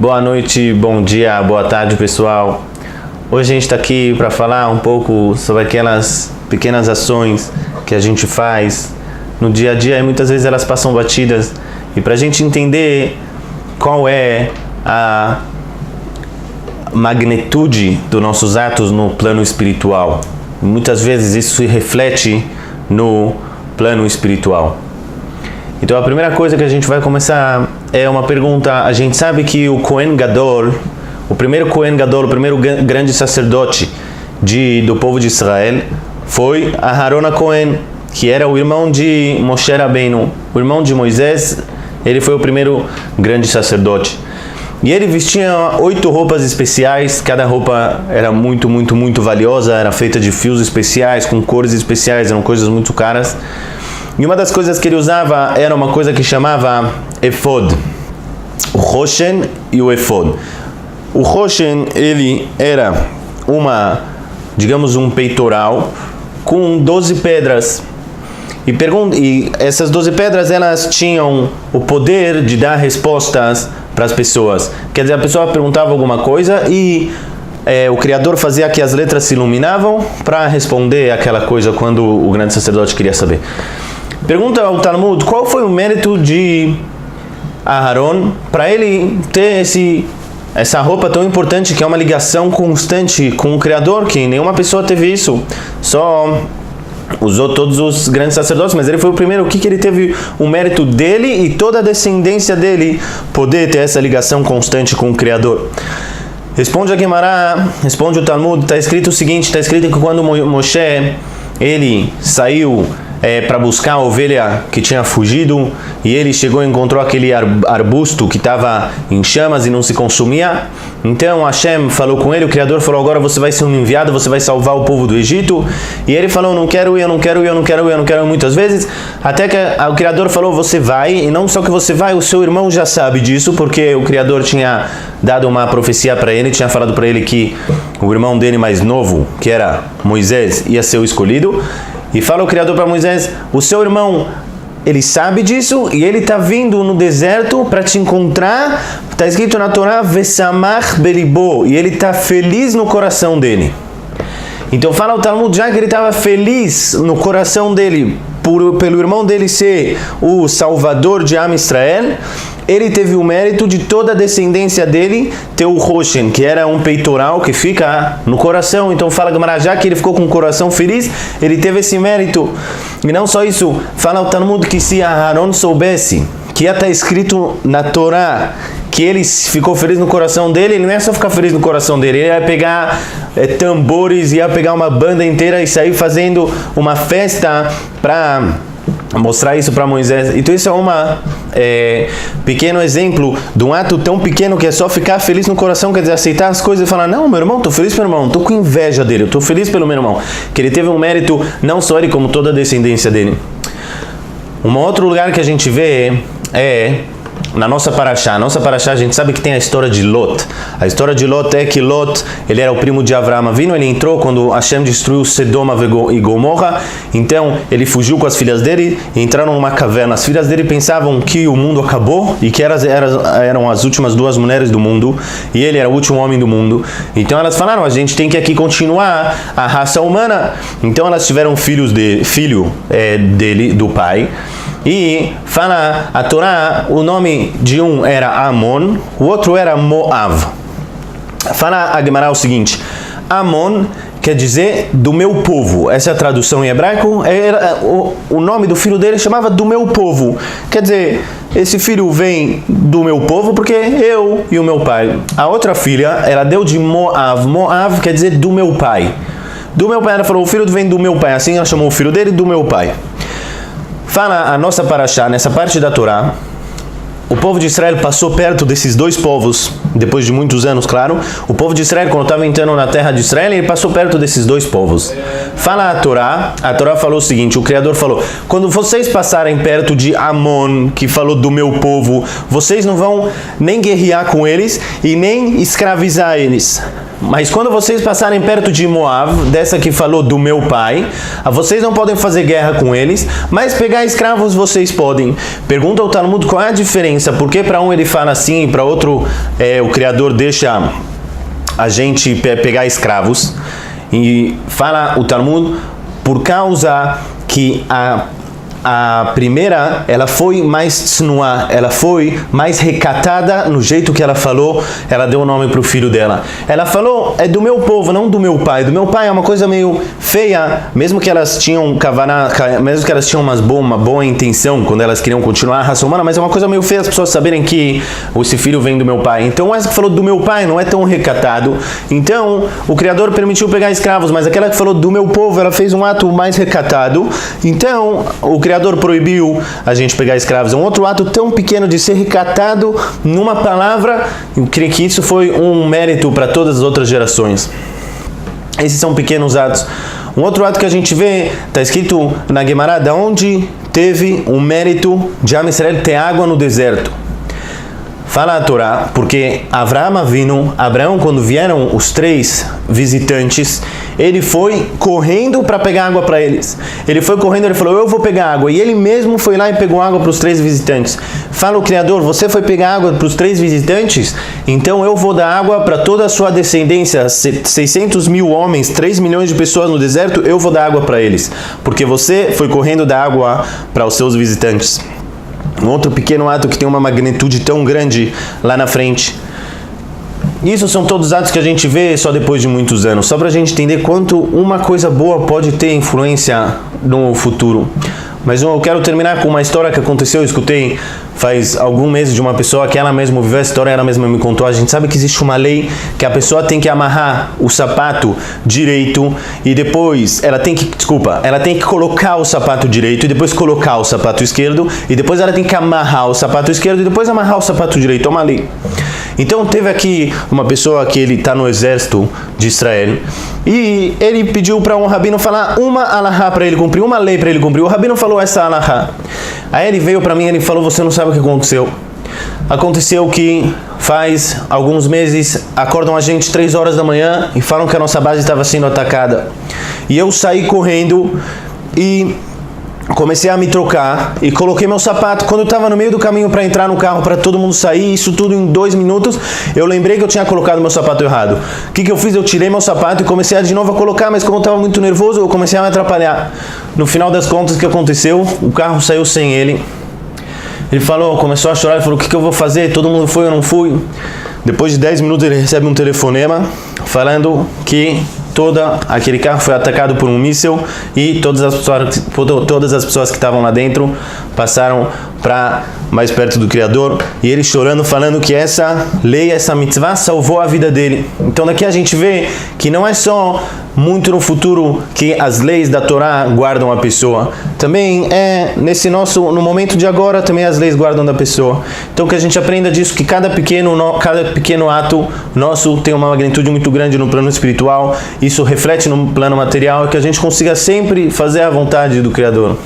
Boa noite, bom dia, boa tarde, pessoal. Hoje a gente está aqui para falar um pouco sobre aquelas pequenas ações que a gente faz no dia a dia e muitas vezes elas passam batidas. E para a gente entender qual é a magnitude dos nossos atos no plano espiritual. Muitas vezes isso se reflete no plano espiritual. Então a primeira coisa que a gente vai começar é uma pergunta. A gente sabe que o Kohen Gadol, o primeiro Kohen Gadol, o primeiro grande sacerdote do povo de Israel, foi Aharon Cohen, que era o irmão de Moshe Rabbeinu, o irmão de Moisés. Ele foi o primeiro grande sacerdote. E ele vestia 8 roupas especiais, cada roupa era muito valiosa, era feita de fios especiais, com cores especiais, eram coisas muito caras. E uma das coisas que ele usava era uma coisa que chamava efod, o Roshen e o efod. O Roshen, ele era um peitoral com 12 pedras. E essas 12 pedras, elas tinham o poder de dar respostas para as pessoas. Quer dizer, a pessoa perguntava alguma coisa e o Criador fazia que as letras se iluminavam para responder aquela coisa quando o grande sacerdote queria saber. Pergunta ao Talmud, qual foi o mérito de Aharon para ele ter essa roupa tão importante, que é uma ligação constante com o Criador, que nenhuma pessoa teve isso, só usou todos os grandes sacerdotes, mas ele foi o primeiro. O que ele teve o mérito dele e toda a descendência dele poder ter essa ligação constante com o Criador? Responde a Gemara, responde o Talmud, está escrito o seguinte, está escrito que quando Moshe, ele saiu para buscar a ovelha que tinha fugido, e ele chegou e encontrou aquele arbusto que estava em chamas e não se consumia. Então Hashem falou com ele, o Criador falou: agora você vai ser um enviado, você vai salvar o povo do Egito. E ele falou: não quero ir, eu não quero ir, eu não quero ir, eu não quero ir, muitas vezes, até que o Criador falou: você vai. E não só que você vai, o seu irmão já sabe disso, porque o Criador tinha dado uma profecia para ele, tinha falado para ele que o irmão dele mais novo, que era Moisés, ia ser o escolhido. E fala o Criador para Moisés: o seu irmão, ele sabe disso e ele está vindo no deserto para te encontrar. Está escrito na Torá: Vesamach belibo, e ele está feliz no coração dele. Então fala o Talmud, já que ele estava feliz no coração dele pelo irmão dele ser o salvador de Am Israel, ele teve o mérito de toda a descendência dele ter o Roshen, que era um peitoral que fica no coração. Então fala Gemara, já que ele ficou com o coração feliz, ele teve esse mérito. E não só isso, fala o Talmud que se Aharon soubesse que ia estar escrito na Torá que ele ficou feliz no coração dele, ele não ia só ficar feliz no coração dele, ele ia pegar tambores, ia pegar uma banda inteira e sair fazendo uma festa para mostrar isso para Moisés. Então isso é pequeno exemplo de um ato tão pequeno que é só ficar feliz no coração, quer dizer, aceitar as coisas e falar: não, meu irmão, estou feliz pelo meu irmão, estou com inveja dele, estou feliz pelo meu irmão, que ele teve um mérito, não só ele, como toda a descendência dele. Um outro lugar que a gente vê é na nossa Parashá. A nossa Parashá, a gente sabe que tem a história de Lot. A história de Lot é que Lot, ele era o primo de Avraham Avinu. Ele entrou quando Hashem destruiu Sedoma e Gomorra. Então ele fugiu com as filhas dele e entraram numa caverna. As filhas dele pensavam que o mundo acabou e que eram as últimas 2 mulheres do mundo, e ele era o último homem do mundo. Então elas falaram: a gente tem que aqui continuar a raça humana. Então elas tiveram filho dele, do pai. E fala a Torá, o nome de um era Amon, o outro era Moav. Fala a Gemara o seguinte: Amon quer dizer do meu povo. Essa é a tradução em hebraico. O nome do filho dele chamava do meu povo. Quer dizer, esse filho vem do meu povo porque eu e o meu pai. A outra filha, ela deu de Moav. Moav quer dizer do meu pai. Do meu pai, ela falou: o filho vem do meu pai. Assim ela chamou o filho dele do meu pai. Fala a nossa Parashá, nessa parte da Torá, o povo de Israel passou perto desses 2 povos, depois de muitos anos, claro. O povo de Israel, quando estava entrando na terra de Israel, ele passou perto desses 2 povos. Fala a Torá falou o seguinte, o Criador falou: quando vocês passarem perto de Amon, que falou do meu povo, vocês não vão nem guerrear com eles e nem escravizar eles. mas quando vocês passarem perto de Moab, dessa que falou do meu pai, vocês não podem fazer guerra com eles, mas pegar escravos vocês podem. Pergunta ao Talmud qual é a diferença, porque para um ele fala assim e para outro o Criador deixa a gente pegar escravos. E fala o Talmud por causa que a primeira, ela foi mais tsnuá, ela foi mais recatada no jeito que ela falou, ela deu o nome para o filho dela. Ela falou, é do meu povo, não do meu pai. Do meu pai é uma coisa meio feia, mesmo que elas tinham mesmo que elas tinham uma boa intenção quando elas queriam continuar a raça humana, mas é uma coisa meio feia as pessoas saberem que esse filho vem do meu pai. Então essa que falou do meu pai não é tão recatado. Então o Criador permitiu pegar escravos, mas aquela que falou do meu povo, ela fez um ato mais recatado. Então o Criador proibiu a gente pegar escravos. É um outro ato tão pequeno de ser recatado numa palavra. Eu creio que isso foi um mérito para todas as outras gerações. Esses são pequenos atos. Um outro ato que a gente vê, está escrito na Gemara, da onde teve o mérito de Am Israel ter água no deserto. Fala a Torá, porque Abraão, quando vieram os 3 visitantes, ele foi correndo para pegar água para eles. Ele foi correndo, ele falou, eu vou pegar água. E ele mesmo foi lá e pegou água para os 3 visitantes. Fala o Criador, você foi pegar água para os 3 visitantes? Então eu vou dar água para toda a sua descendência, 600 mil homens, 3 milhões de pessoas no deserto, eu vou dar água para eles. Porque você foi correndo dar água para os seus visitantes. Um outro pequeno ato que tem uma magnitude tão grande lá na frente. Isso são todos atos que a gente vê só depois de muitos anos, só para a gente entender quanto uma coisa boa pode ter influência no futuro. Mas eu quero terminar com uma história que aconteceu, eu escutei faz alguns meses de uma pessoa que ela mesma viveu a história, ela mesma me contou. A gente sabe que existe uma lei que a pessoa tem que amarrar o sapato direito e depois ela tem que colocar o sapato direito e depois colocar o sapato esquerdo e depois ela tem que amarrar o sapato esquerdo e depois amarrar o sapato direito. É uma lei. Então teve aqui uma pessoa que ele está no exército de Israel e ele pediu para um rabino falar uma alahá para ele cumprir, uma lei para ele cumprir. O rabino falou essa alahá. Aí ele veio para mim e ele falou, você não sabe o que aconteceu. Aconteceu que faz alguns meses acordam a gente 3 horas da manhã e falam que a nossa base estava sendo atacada. E eu saí correndo e comecei a me trocar e coloquei meu sapato. Quando eu estava no meio do caminho para entrar no carro para todo mundo sair, isso tudo em 2 minutos, eu lembrei que eu tinha colocado meu sapato errado. O que eu fiz? Eu tirei meu sapato e comecei de novo a colocar, mas como eu estava muito nervoso, eu comecei a me atrapalhar. No final das contas, o que aconteceu? O carro saiu sem ele. Ele começou a chorar, ele falou, o que eu vou fazer? Todo mundo foi, eu não fui. Depois de 10 minutos ele recebe um telefonema falando que aquele carro foi atacado por um míssil e todas as pessoas que estavam lá dentro passaram para mais perto do Criador, e ele chorando, falando que essa lei, essa mitzvah salvou a vida dele. Então daqui a gente vê que não é só muito no futuro que as leis da Torá guardam a pessoa, também no momento de agora também as leis guardam da pessoa. Então que a gente aprenda disso, que cada pequeno ato nosso tem uma magnitude muito grande no plano espiritual, isso reflete no plano material, e que a gente consiga sempre fazer a vontade do Criador.